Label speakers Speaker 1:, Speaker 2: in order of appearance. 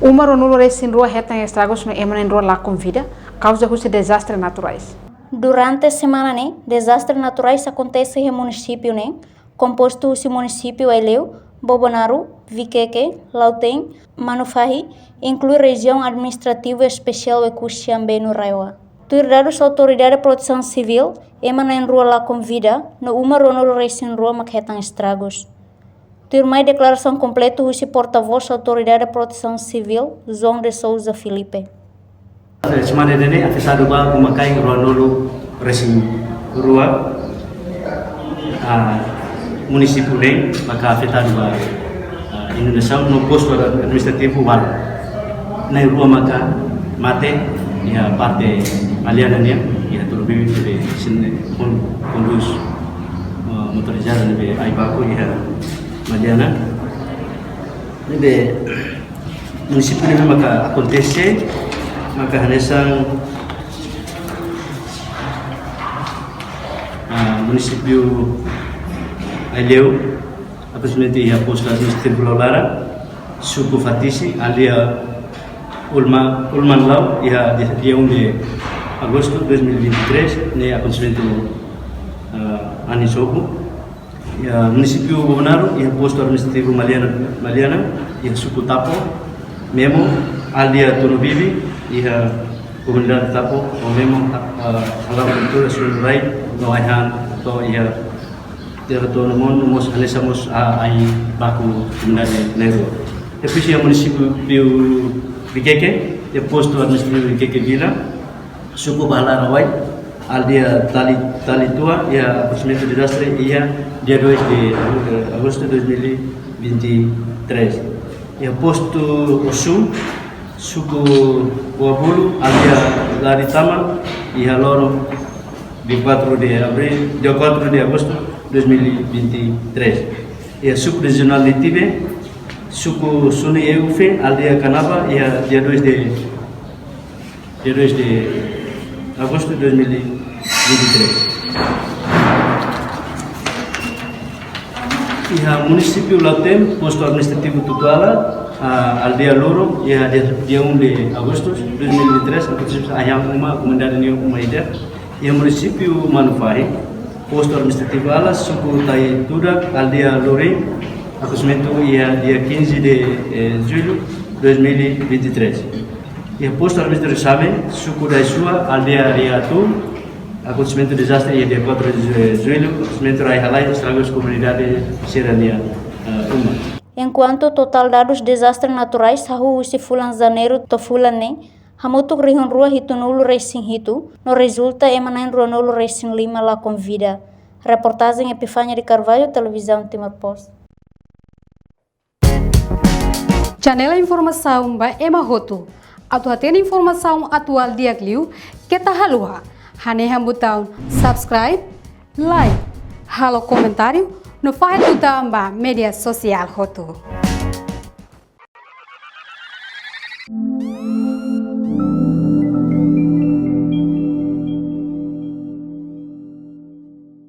Speaker 1: Uma ronuro resin rua retan estragos no emanen rua lá com vida, causa de desastres naturais.
Speaker 2: Durante a semana, né, desastres naturais acontecem no município, né, composto do município Eleu, Bobonaru, Viqueque, Lautém, Manufahi, inclui região administrativa especial e Cuxiambé no Raiwa. Dados autoridade de proteção civil, emanem rua lá com vida, no uma ronuro resin rua maquetan estragos. Mais declaração completa o porta-voz da Autoridade de Proteção Civil, João de Souza Felipe.
Speaker 3: Semana ini afetado ba kumakai ronolo resin rua município nem maka afetado ba Indonesia no posto administrativo wal na rua maka mate ya parte aliana nia ya terlebih dari sini kondus motorizado lebih aibaku ya Mariana, ini município ini maka acontece, maka hanesan município Eleu, aproximadamente a posta administrativa Laulara, suku Fatisi, alia Ulman Lau, dia 1 de agosto 2023, ini acontecimento Anisobu. Ya, município Bobonaru, ya posto administrativo Maliana, ya suku Tapo, Memo, Aldia Tonobibi, ya komunidade Tapo, o Memo, alam kultura Sulai, no Aihan, to ya Teratonomon, mos alesamos ai baku komunidade Nero. Depois ya município Viqueque, ya posto administrativo Viqueque Vila, suku Bahala Rawai, Aldia Talitua, ya aproximadamente desastre, ya dia 2 de agosto de 2023. Ya posto Osu, suku Wabulu, Aldia Laritama, ya loro di 4 de agosto 2023. Ya suku regional de Tibe, suku Suni Eufe, Aldia Canaba, ya dia 2 de agosto de 2023. Iha município Lautém, posto administrativo Tutuala, aldeia Loro, dia 1 de agosto de 2023, aconteceu ayam uma comunidade new uma ideia. Iha município Manufahi, posto administrativo Alas, suku Taitura, aldeia Lorém, acontecimento dia 15 de julho de 2023. Iha posto administrativo Sabe, suku Daisua, aldeia Riatu, acontecimento desastre dia 4 de julho, acontecimento Raihalai, estragos comunidade Serania Uma.
Speaker 2: Enquanto total dados desastres naturais, hahu usi fulan janeiro to fulan ne, hamutuk rihun rua hitu nulu racing hitu, no resulta emanen rua nulu racing 5 lá com vida. Reportagem Epifânia de Carvalho, Televisão Timor Post.
Speaker 4: Janela informação ba Emahoto. Atu tem informação atual dia Clio, que tá halua. Haneha botão subscribe, like, halo comentário no faz do media social hoto.